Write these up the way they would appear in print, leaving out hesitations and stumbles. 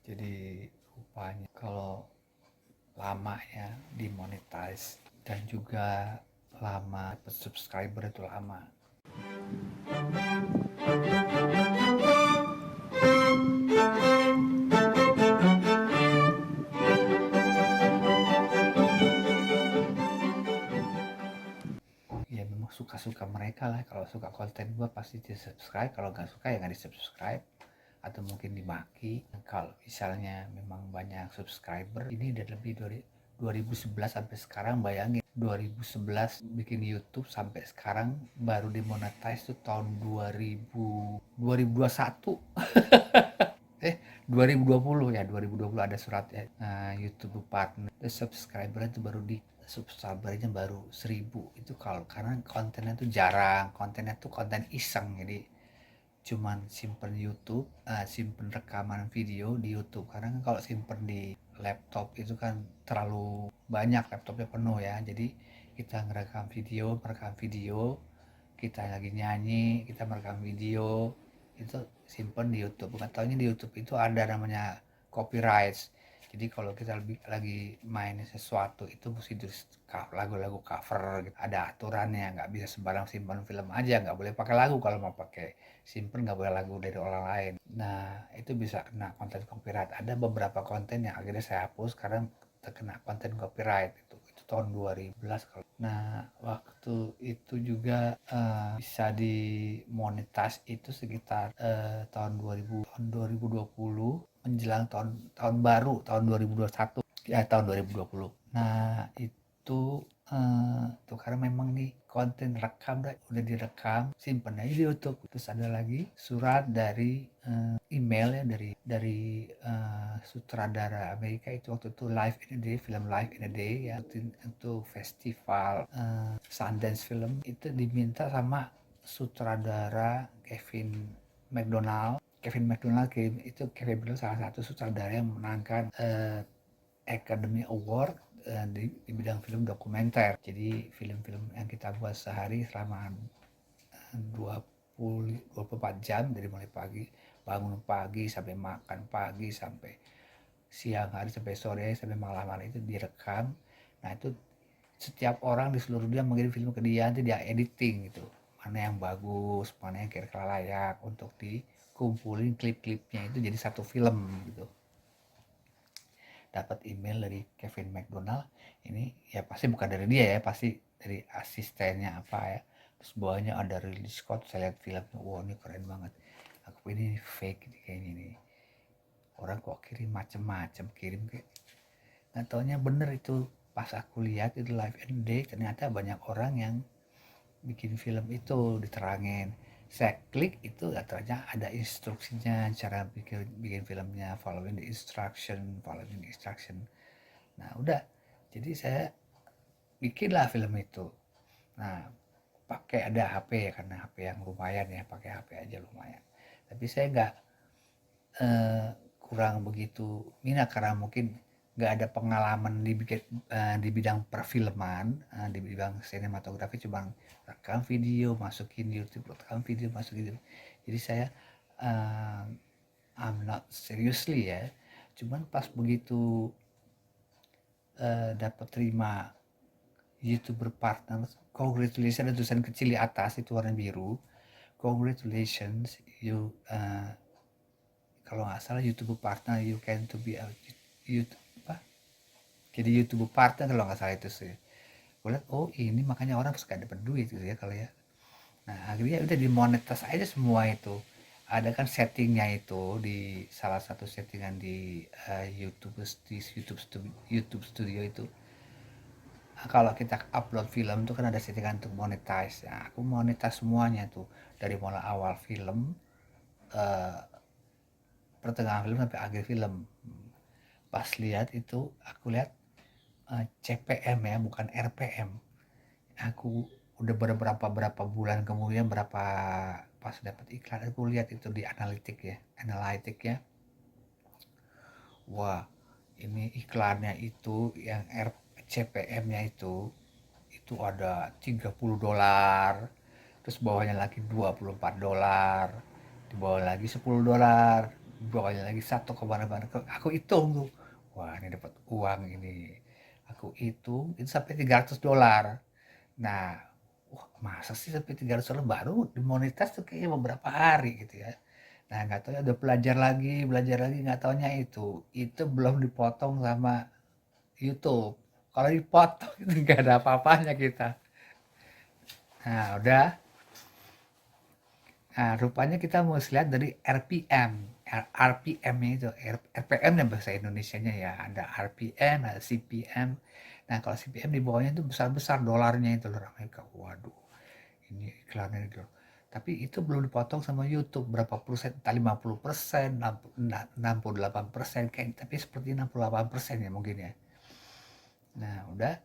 Jadi rupanya kalau lama ya dimonetize dan juga lama dapat subscriber itu lama. Ya memang suka-suka mereka lah. Kalau suka konten gue pasti di subscribe, kalau nggak suka ya nggak di subscribe atau mungkin dimaki. Kalau misalnya memang banyak subscriber, ini udah lebih dari 2011 sampai sekarang, bayangin 2011 bikin YouTube sampai sekarang baru dimonetize tuh tahun 2021 2020 ya, 2020 ada surat ya, YouTube partner, terus subscribernya baru 1000. Itu kalau karena kontennya tuh jarang, kontennya tuh konten iseng, jadi cuman simpen YouTube, simpen rekaman video di YouTube. Karena kan kalau simpen di laptop itu kan terlalu banyak, laptopnya penuh ya, jadi kita merekam video, kita lagi nyanyi, kita merekam video, itu simpen di YouTube. Bukan taunya di YouTube itu ada namanya copyright. Jadi kalau kita lagi main sesuatu itu mesti lagu-lagu cover gitu. Ada aturannya, nggak bisa sembarang simpan film aja, nggak boleh pakai lagu. Kalau mau pakai simpen nggak boleh lagu dari orang lain. Nah itu bisa kena konten copyright. Ada beberapa konten yang akhirnya saya hapus karena terkena konten copyright. Itu tahun 2011 kalau. Nah waktu itu juga bisa dimonetize itu sekitar tahun 2020 menjelang tahun baru tahun 2021 ya, tahun 2020. Nah itu tuh karena memang nih konten rekam udah direkam, simpen aja di YouTube. Terus ada lagi surat dari email ya, dari sutradara Amerika itu waktu itu Live in a Day, film Live in a Day ya, itu festival Sundance Film. Itu diminta sama sutradara Kevin McDonald itu Kevin McDonald salah satu sutradara yang menangkan Academy Award di bidang film dokumenter. Jadi film-film yang kita buat sehari selama 24 jam, dari mulai pagi, bangun pagi sampai makan pagi, sampai siang hari, sampai sore, sampai malam hari itu direkam. Nah itu setiap orang di seluruh dunia mengirim film ke dia, nanti dia editing gitu, mana yang bagus, mana yang kira-kira layak untuk dikumpulin klip-klipnya itu jadi satu film gitu. Dapat email dari Kevin McDonald, ini ya pasti bukan dari dia ya, pasti dari asistennya apa ya. Terus bawahnya ada Ridley Scott, saya lihat filmnya, wow ini keren banget. Aku ini fake kayaknya nih, orang kok kirim macem-macem, kirim kayak nggak taunya bener itu. Pas aku lihat itu Live and Day, ternyata banyak orang yang bikin film itu diterangin. Saya klik itu, ternyata ada instruksinya cara bikin filmnya, following the instruction. Nah udah, jadi saya bikinlah film itu. Nah pakai ada HP ya, karena HP yang lumayan ya, pakai HP aja lumayan. Tapi saya nggak kurang begitu minat karena mungkin nggak ada pengalaman di bidang perfilman, di bidang sinematografi, cuma rekam video masukin YouTube, rekam video masukin YouTube. Jadi saya I'm not seriously ya, cuman pas begitu dapat terima YouTuber partner, congratulations, ada tulisan kecil di atas itu warna biru, congratulations you kalau nggak salah YouTuber partner, you can to be a YouTube apa, jadi YouTuber partner kalau nggak salah itu sih. Gue lihat oh ini makanya orang suka dapat duit gitu ya kalau ya. Nah akhirnya udah dimonetas aja semua itu. Ada kan settingnya itu di salah satu settingan di YouTube Studio itu. Nah, kalau kita upload film tuh kan ada settingan untuk monetize. Nah, aku monetize semuanya tuh dari mulai awal film, pertengahan film sampai akhir film. Pas lihat itu, aku lihat CPM ya, bukan RPM. Aku udah berapa bulan kemudian, pas dapat iklan, aku lihat itu di analitik ya. Wah, ini iklannya itu yang CPM-nya itu ada $30, terus bawahnya lagi $24, di bawah lagi $10, bawanya lagi satu kemana-mana, aku hitung tuh, wah ini dapat uang ini, aku hitung itu sampai $300. Nah, wah masa sih sampai $300 baru dimonetize tuh kayaknya beberapa hari gitu ya. Nah nggak tahu ya udah belajar lagi nggak taunya itu belum dipotong sama YouTube. Kalau dipotong itu nggak ada apa-apanya kita. Nah udah, nah rupanya kita mau lihat dari RPM. RPM-nya itu, RPM ya bahasa Indonesianya ya. Ada RPM, ada CPM. Nah kalau CPM di bawahnya itu besar-besar dolarnya itu dolar Amerika. Waduh, ini iklannya gitu. Tapi itu belum dipotong sama YouTube berapa persen, entah 50%, 68% kayak, tapi seperti 68% ya mungkin ya. Nah, udah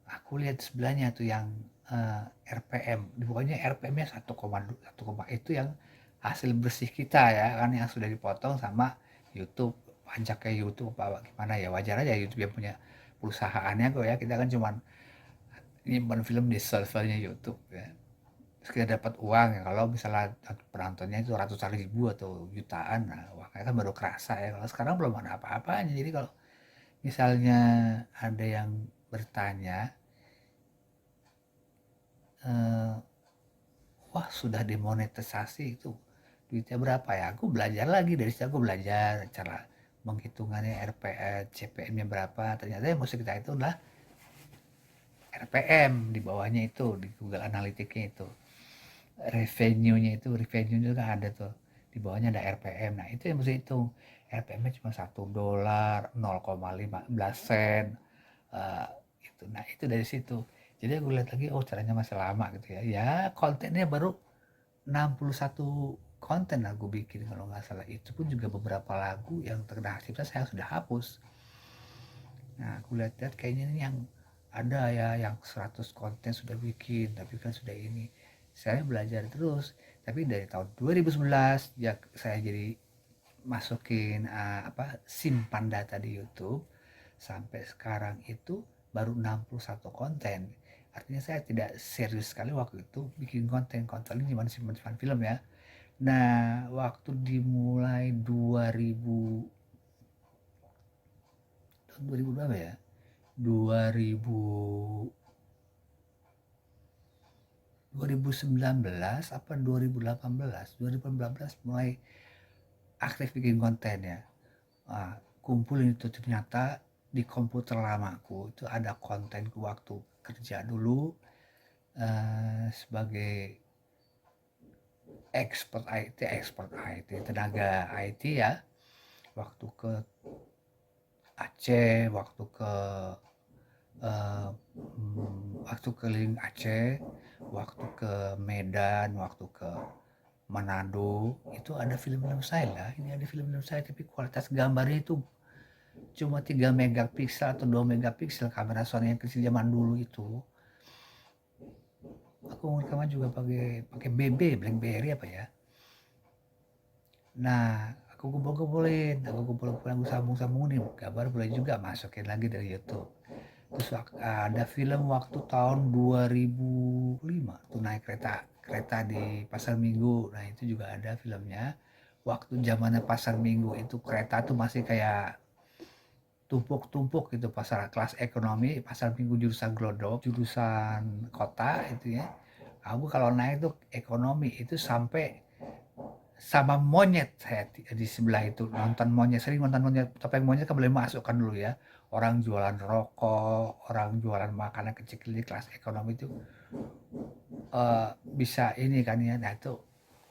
aku lihat sebelahnya tuh yang RPM, di bawahnya RPM-nya 1,1, itu yang hasil bersih kita ya kan yang sudah dipotong sama YouTube, pajaknya YouTube apa gimana ya, wajar aja YouTube yang punya perusahaannya kok ya, kita kan cuman nyimpan film di servernya YouTube ya. Terus kita dapat uang ya kalau misalnya penontonnya itu ratusan ribu atau jutaan, nah uangnya kan baru kerasa ya. Kalau sekarang belum ada apa-apanya, jadi kalau misalnya ada yang bertanya, eh, wah sudah demonetisasi itu duitnya berapa ya, aku belajar lagi dari situ, aku belajar cara menghitungannya RPM, CPM-nya berapa, ternyata yang mesti kita itu adalah RPM di bawahnya itu di Google Analytics-nya itu. Revenue-nya kan ada tuh di bawahnya ada RPM, nah itu yang mesti hitung. RPM-nya cuma $1, 0,15 sen, eh, itu nah itu dari situ. Jadi aku lihat lagi, oh caranya masih lama gitu ya, ya kontennya baru 61 konten aku bikin kalau nggak salah, itu pun juga beberapa lagu yang terkena hak cipta saya sudah hapus. Nah aku lihat-lihat kayaknya ini yang ada ya yang 100 konten sudah bikin, tapi kan sudah ini. Saya belajar terus, tapi dari tahun 2011 ya saya jadi masukin simpan data di YouTube sampai sekarang itu baru 61 konten. Artinya saya tidak serius sekali waktu itu bikin konten ini cuma simpan film ya. Nah, waktu dimulai 2000 tahun 2000 berapa ya? 2000 2019 apa 2018? 2018 mulai aktif bikin konten ya. Nah, kumpulin itu ternyata di komputer lamaku itu ada kontenku waktu kerja dulu sebagai expert IT, tenaga IT ya. Waktu ke Aceh, eh, waktu keliling Aceh, waktu ke Medan, waktu ke Manado, itu ada film-film saya lah. Ini ada film-film saya, tapi kualitas gambarnya itu cuma 3 megapiksel atau 2 megapiksel, kamera Sony yang kecil zaman dulu itu. Aku rekaman juga pakai BB, BlackBerry apa ya. Nah, aku sambung-sambung nih, gambar boleh juga masukin lagi dari YouTube. Terus ada film waktu tahun 2005 tuh naik kereta kereta di Pasar Minggu. Nah, itu juga ada filmnya. Waktu zamannya Pasar Minggu itu kereta tuh masih kayak tumpuk-tumpuk gitu, pasar kelas ekonomi, Pasar Minggu jurusan Glodok, jurusan kota itu ya. Aku kalau naik tuh ekonomi itu sampai sama monyet, saya di sebelah itu nonton monyet, sering nonton monyet, topeng monyet kan boleh masuk kan dulu ya, orang jualan rokok, orang jualan makanan kecil-kecil di kelas ekonomi itu bisa ini kan ya. Nah itu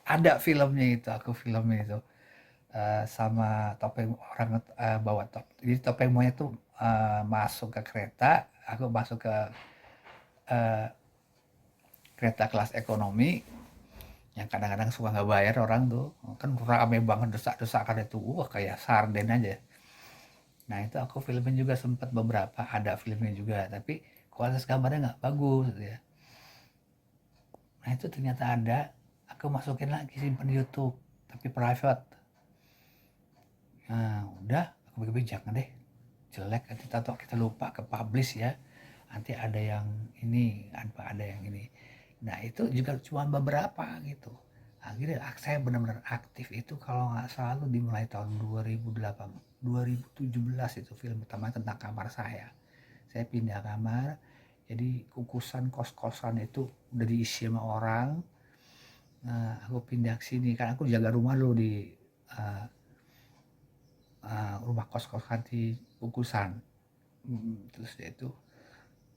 ada filmnya itu, aku filmnya itu sama topeng orang bawa jadi topeng monyet tuh masuk ke kereta, aku masuk ke eh, kereta kelas ekonomi yang kadang-kadang suka nggak bayar orang tuh, kan rame banget desak-desakan itu, wah kayak sarden aja. Nah itu aku filmin juga sempat beberapa, ada filmnya juga, tapi kualitas gambarnya nggak bagus gitu ya. Nah itu ternyata ada, aku masukin lagi simpen di YouTube, tapi private. Nah udah, aku pikir jangan deh, jelek nanti tato kita lupa ke publish ya. Nanti ada yang ini, ada yang ini. Nah itu juga cuma beberapa gitu. Akhirnya saya benar-benar aktif itu kalau nggak salah tuh dimulai tahun 2017 itu film pertama tentang kamar saya. Saya pindah kamar, jadi kukusan kos-kosan itu udah diisi sama orang. Nah, aku pindah ke sini kan aku jaga rumah dulu di uh, rumah kos-kosan di kukusan. Terus dia itu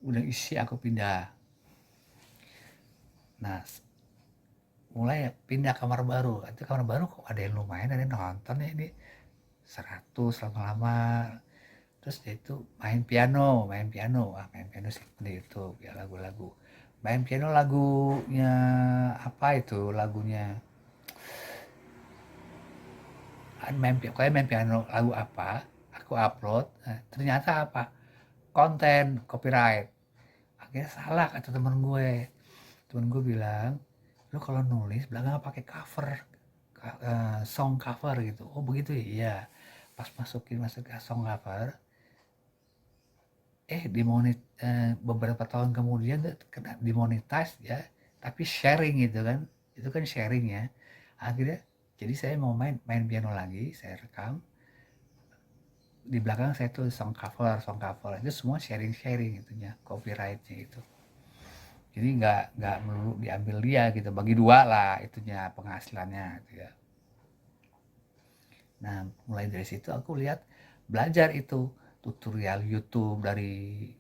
udah isi aku pindah. Nah, mulai pindah kamar baru. Itu kamar baru kok ada yang lumayan, ada yang nonton ya ini 100 lama-lama. Terus dia itu main piano. Main piano sih di YouTube ya lagu-lagu. Main piano lagunya apa itu lagunya? Main piano lagu apa? Aku upload. Ternyata apa? Konten copyright. Akhirnya salah kata temen gue bilang, lu kalau nulis belakang pakai cover, song cover gitu. Oh begitu ya, iya. Pas masuk ke song cover, beberapa tahun kemudian kena dimonetize ya, tapi sharing gitu kan, itu kan sharing ya. Akhirnya jadi saya mau main piano lagi, saya rekam di belakang, saya tuh song cover itu semua sharing itunya, copyrightnya itu. Jadi nggak melulu diambil dia gitu, bagi dua lah itunya penghasilannya gitu ya. Nah, mulai dari situ aku lihat belajar itu tutorial YouTube dari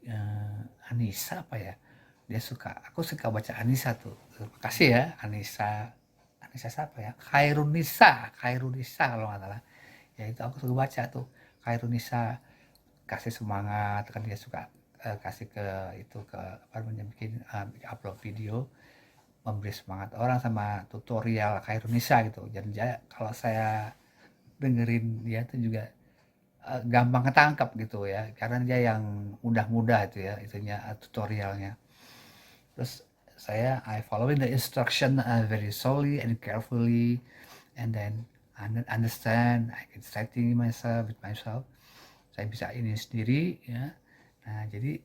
Anissa apa ya. Aku suka baca Anissa tuh. Makasih ya Anissa. Anissa siapa ya? Khairunisa kalau nggak salah. Ya itu aku suka baca tuh. Khairunisa kasih semangat kan dia suka kasih ke itu ke apa namanya bikin upload video memberi semangat orang sama tutorial Khairunisa gitu. Jadi kalau saya dengerin dia tuh juga gampang ketangkap gitu ya karena dia yang mudah-mudah itu ya itunya tutorialnya. Terus I following the instruction very slowly and carefully, and then understand I can setting myself with myself. Saya bisa ini sendiri ya. Nah jadi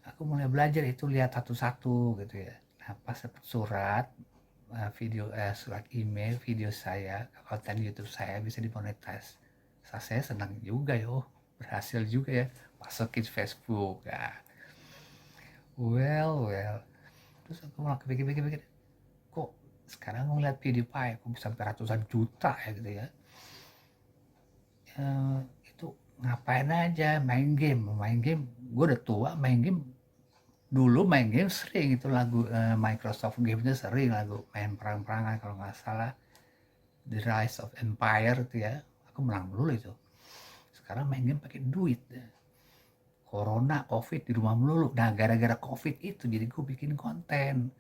aku mulai belajar itu lihat satu-satu gitu ya. Nah pas dapat surat email video saya, konten YouTube saya bisa dimonetize. Saya senang juga ya, berhasil juga ya, masukin Facebook ya. Well, terus aku malah kepikir-pikir, kok sekarang ngeliat PewDiePie aku bisa sampai ratusan juta ya gitu ya. Itu ngapain aja main game, gue udah tua main game. Dulu main game sering itu lagu Microsoft game itu sering lagu main perang-perangan kalau nggak salah The Rise of Empire itu ya, aku menang dulu itu. Sekarang main game pakai duit ya. Corona, Covid di rumah melulu. Nah, gara-gara Covid itu jadi gue bikin konten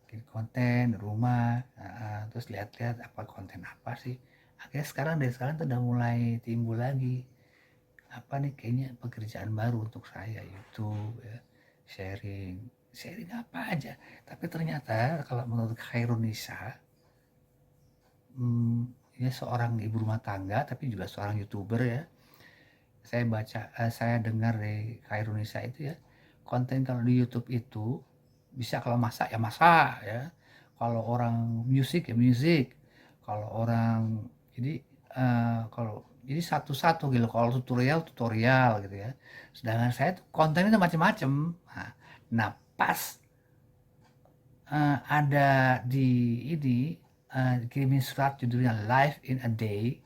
di rumah. Terus lihat-lihat apa konten apa sih. Akhirnya dari sekarang tuh udah mulai timbul lagi. Apa nih kayaknya pekerjaan baru untuk saya, YouTube ya. Sharing apa aja. Tapi ternyata kalau menurut Khairunisa, dia seorang ibu rumah tangga tapi juga seorang YouTuber ya. Saya dengar dari Khairunisa itu ya, konten kalau di YouTube itu bisa kalau masak ya masak ya. Kalau orang musik ya musik. Kalau orang jadi kalau jadi satu-satu gitu. Kalau tutorial gitu ya. Sedangkan saya tuh konten itu macam-macam. Nah, pas ada di ini kirimin surat judulnya Life in a Day,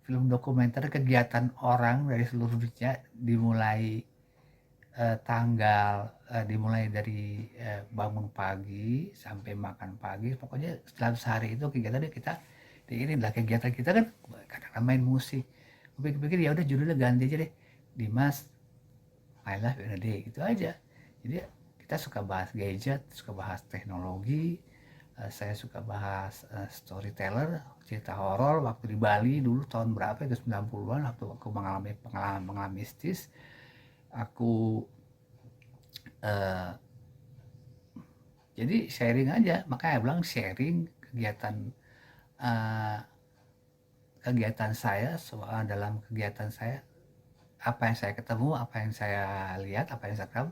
film dokumenter kegiatan orang dari seluruh dunia dimulai dari bangun pagi sampai makan pagi, pokoknya dalam sehari itu kegiatannya kita inilah kegiatan kita kan kadang main musik. Gue pikir ya udah judulnya ganti aja deh, Dimas My Life in a Day gitu aja. Jadi kita suka bahas gadget, suka bahas teknologi, saya suka bahas storyteller, cerita horor waktu di Bali dulu tahun berapa itu 90-an waktu aku mengalami pengalaman mistis. Aku jadi sharing aja, makanya bilang sharing kegiatan saya dalam kegiatan saya, apa yang saya ketemu, apa yang saya lihat, apa yang saya rekam,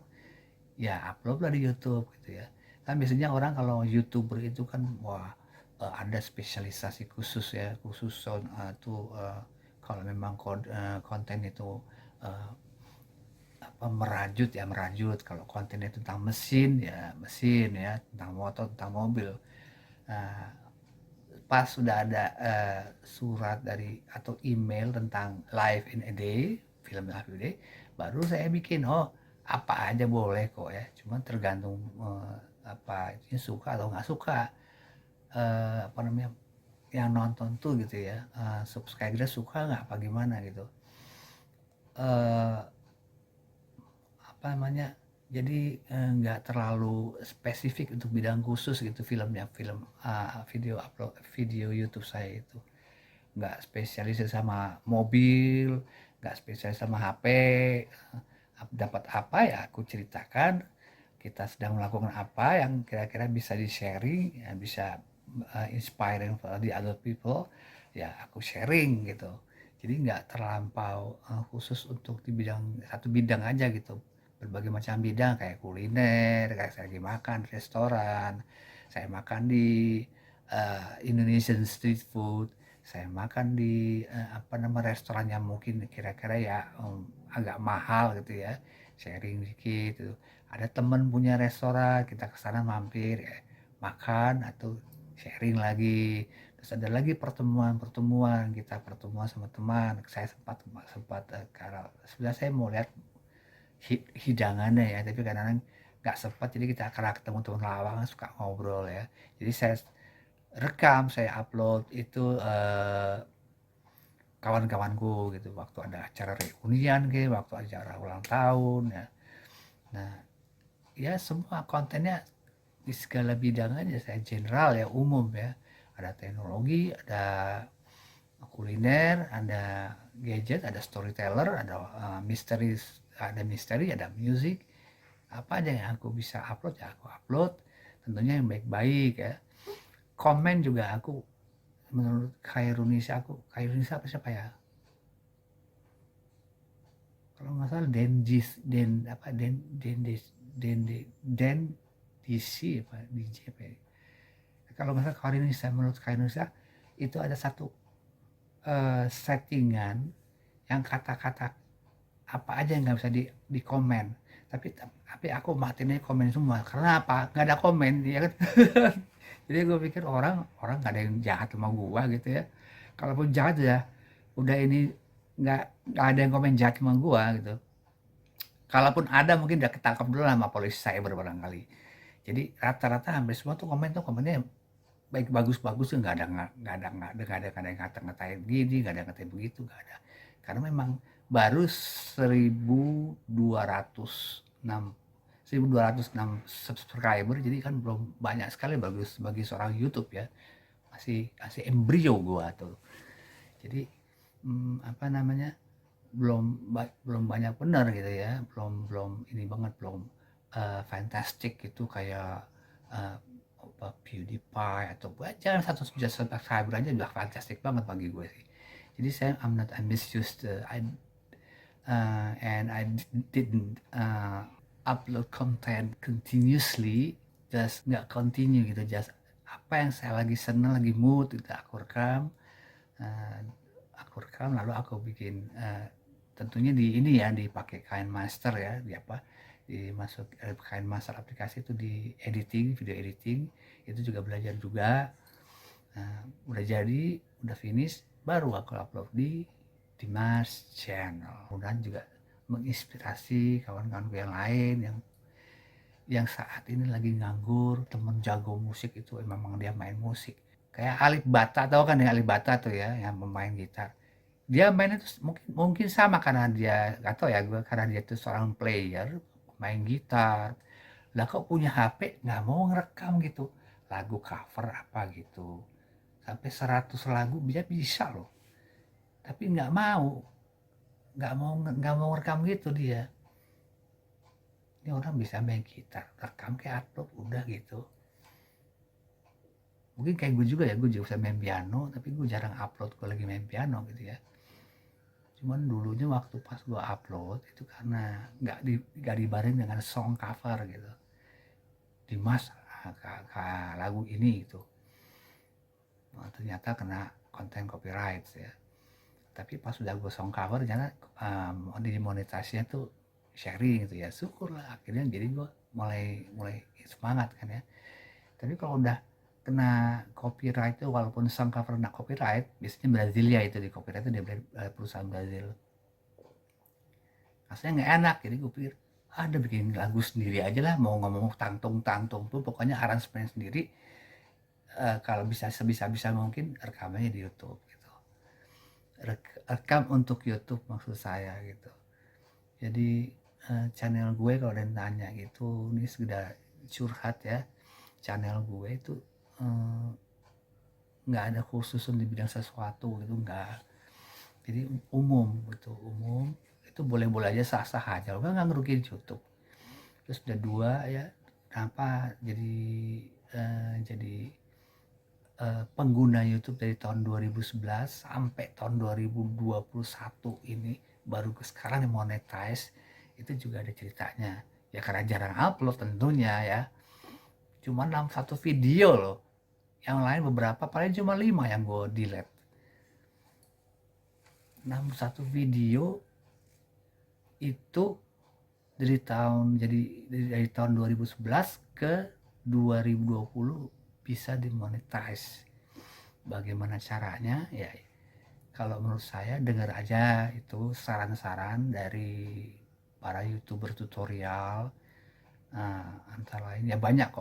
ya upload lah di YouTube gitu ya. Kan biasanya orang kalau YouTuber itu kan wah ada spesialisasi khusus ya, khusus tuh kalau memang konten itu eh, merajut, kalau kontennya tentang mesin ya mesin ya, tentang motor, tentang mobil. Nah, pas sudah ada surat dari atau email tentang Live in a Day, film Live in a Day, baru saya bikin. Oh, apa aja boleh kok ya, cuman tergantung apa ini suka atau nggak suka, apa namanya, yang nonton tuh gitu ya, subscriber suka nggak apa gimana gitu. eh apa namanya, jadi nggak terlalu spesifik untuk bidang khusus gitu filmnya, video YouTube saya itu nggak spesialis sama mobil, nggak spesialis sama HP. Dapat apa ya aku ceritakan, kita sedang melakukan apa yang kira-kira bisa di sharing ya, bisa inspiring for the other people, ya aku sharing gitu. Jadi nggak terlampau khusus untuk di bidang satu bidang aja gitu, berbagai macam bidang kayak kuliner, kayak saya lagi makan di restoran, saya makan di Indonesian street food, saya makan di apa nama restoran yang mungkin kira-kira ya agak mahal gitu ya, sharing dikit gitu. Ada temen punya restoran, kita ke sana mampir ya, makan atau sharing lagi. Terus ada lagi pertemuan-pertemuan, kita pertemuan sama teman. Saya sempat sempat kalau sebenarnya saya mau lihat hidangannya ya, tapi kadang-kadang nggak sempat, jadi kita akan ketemu teman lawang suka ngobrol ya. Jadi saya rekam, saya upload itu kawan-kawanku gitu, waktu ada acara reunian gitu, waktu acara ulang tahun ya. Nah, ya semua kontennya di segala bidang aja, saya general ya, umum ya. Ada teknologi, ada kuliner, ada gadget, ada storyteller, ada misteri, ada music, apa aja yang aku bisa upload ya aku upload, tentunya yang baik-baik ya. Komen juga aku, menurut Khairunisa apa siapa ya, kalau nggak salah Denjis Den apa Den Den Den Den Den DC apa DJ apa ya? Kalau nggak salah Khairunisa, menurut Khairunisa itu ada satu settingan yang kata-kata apa aja yang nggak bisa di komen, tapi aku matiin aja komen semua, karena apa, nggak ada komen ya kan. Jadi gue pikir orang orang nggak ada yang jahat sama gua gitu ya, kalaupun jahat ya udah ini, nggak nggak ada yang komen jahat sama gua gitu. Kalaupun ada mungkin udah ketangkap dulu sama polisi cyber barangkali. Jadi rata-rata hampir semua tuh komennya baik bagus-bagus tuh, nggak ada yang ngata-ngatain gini, nggak ada yang ngatain begitu, nggak ada. Karena memang baru 1206 1206 subscriber, jadi kan belum banyak sekali, bagus bagi seorang YouTube ya. Masih embrio gua tuh. Jadi apa namanya, belum banyak benar gitu ya, belum belum ini banget, belum fantastic gitu kayak uh, PewDiePie atau jangan 1 juta subscriber aja udah fantastic banget bagi gue sih. Jadi saya I misused and I didn't upload content continuously, just nggak continue gitu, just apa yang saya lagi seneng, lagi mood itu uh, aku rekam lalu aku bikin, tentunya di ini ya, dipakai KineMaster ya, di apa, dimasuk KineMaster aplikasi itu, di editing, video editing itu juga belajar juga. Nah, udah jadi, udah finish, baru aku upload di Dimas Channel. Kemudian juga menginspirasi kawan-kawan yang lain yang saat ini lagi nganggur, temen jago musik itu memang dia main musik. Kayak Alif Bata, tahu kan ya Alif Bata tuh ya, yang pemain gitar. Dia mainnya tuh mungkin mungkin sama karena dia nggak tahu ya gue, karena dia tuh seorang player, main gitar. Lah kok punya HP nggak mau ngerekam gitu, lagu cover apa gitu. Sampai 100 lagu dia bisa loh. Tapi nggak mau ngerekam gitu dia. Ini orang bisa main gitar, rekam kayak upload udah gitu. Mungkin kayak gue juga ya, gue juga bisa main piano, tapi gue jarang upload gue lagi main piano gitu ya. Cuman dulunya waktu pas gue upload itu karena nggak dibareng dengan song cover gitu. Dimas lagu ini gitu. ternyata kena konten copyright ya. Tapi pas udah gue song cover ternyata dimonetasinya tuh sharing gitu ya, syukurlah akhirnya jadi gue mulai semangat kan ya. Tapi kalau udah kena copyright tuh, walaupun song cover kena copyright, biasanya Brasilia itu di copyright itu dari perusahaan Brazil, rasanya nggak enak. Jadi gue pikir ada bikin lagu sendiri aja lah, mau ngomong tangtung tuh pokoknya aransemen sendiri. Kalau bisa sebisa mungkin rekamannya di YouTube gitu, rekam untuk YouTube maksud saya gitu. Jadi channel gue kalau ada yang tanya gitu, ini sudah curhat ya, channel gue itu nggak ada khusus di bidang sesuatu gitu, nggak. Jadi umum gitu, umum itu boleh-boleh aja, sah-sah aja, nggak ngerugiin YouTube. Terus udah dua ya, kenapa jadi pengguna YouTube dari tahun 2011 sampai tahun 2021 ini baru sekarang monetize, itu juga ada ceritanya ya, karena jarang upload tentunya ya, cuma dalam satu video loh, yang lain beberapa paling cuma 5 yang gue delete. 61 video itu dari tahun 2011 ke 2020 bisa dimonetize. Bagaimana caranya ya, kalau menurut saya dengar aja itu saran-saran dari para YouTuber tutorial. Antara lain ya banyak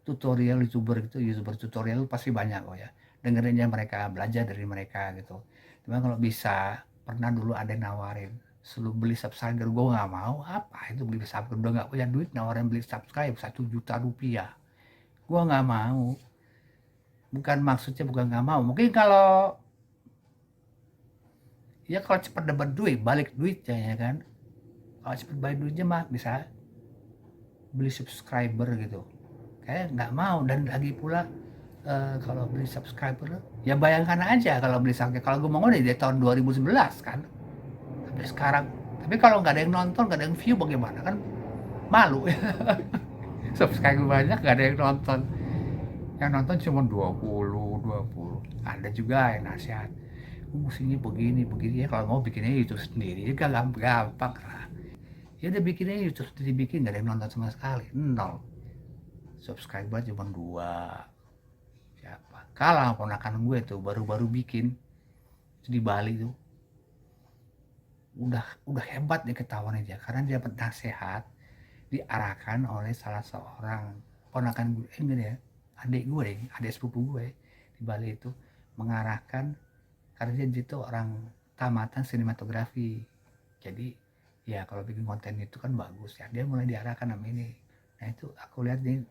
tutorial YouTuber tutorial pasti banyak kok ya, dengerin ya mereka, belajar dari mereka gitu. Cuma kalau bisa, pernah dulu ada yang nawarin suruh beli subscriber, gue nggak mau. Apa itu beli subscriber, udah nggak punya duit nawarin beli subscribe 1 juta rupiah, gue nggak mau. Bukan maksudnya bukan nggak mau, mungkin kalau cepat dapat duit, balik duitnya ya kan. Kalau cepat balik duitnya mah bisa beli subscriber gitu, kayak nggak mau. Dan lagi pula kalau beli subscriber ya bayangkan aja, kalau beli subscriber, kalau gue mau dari tahun 2011 kan sampai sekarang, tapi kalau nggak ada yang nonton, nggak ada yang view, bagaimana kan, malu ya. Subscriber banyak nggak ada yang nonton cuma 20 ada juga yang nasihat, mestinya begini ya, kalau mau bikinnya YouTube sendiri juga gampang lah. Ya udah bikinnya YouTube sendiri, bikin nggak ada yang nonton sama sekali, 0 subscriber, cuma 2. Siapa kalah ponakan gue tuh, baru bikin itu di Bali tuh, udah hebat dia ketahuan aja, karena dia dapat nasihat diarahkan oleh salah seorang ponakan gue, ya, adik sepupu gue di Bali itu, mengarahkan, karena dia itu orang tamatan sinematografi. Jadi ya kalau bikin konten itu kan bagus ya, dia mulai diarahkan sama ini. Nah itu aku lihat nih,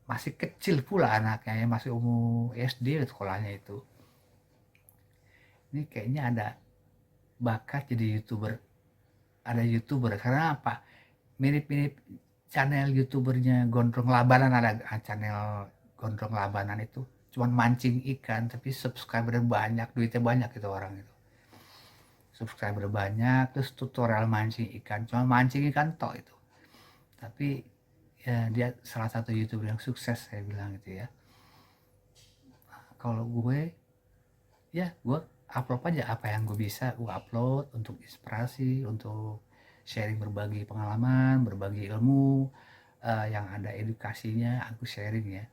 masih kecil pula anaknya ya, masih umur SD sekolahnya itu. Ini kayaknya ada bakat jadi YouTuber. Ada YouTuber karena apa? Mirip-mirip channel YouTubernya Gondrong Labanan, ada channel Gondrong Labanan itu cuman mancing ikan, tapi subscriber banyak, duitnya banyak itu orang itu. Subscriber banyak, terus tutorial mancing ikan, cuma mancing ikan tok itu. Tapi ya dia salah satu YouTuber yang sukses, saya bilang gitu ya. Kalau gue upload aja apa yang gue bisa, gue upload untuk inspirasi, untuk sharing, berbagi pengalaman, berbagi ilmu yang ada edukasinya, aku sharing ya.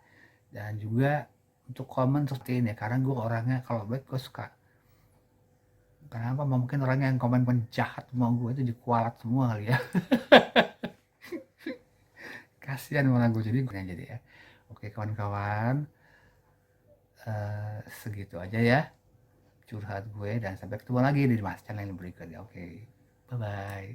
Dan juga untuk komen seperti ini, karena gue orangnya kalau baik gue suka. Kenapa? Mungkin orangnya yang komen penjahat sama gue itu dikualat semua kali ya. Kasihan malah gue, jadi ya. Oke kawan-kawan, segitu aja ya curhat gue, dan sampai ketemu lagi di Mas channel yang berikutnya. Oke, bye bye.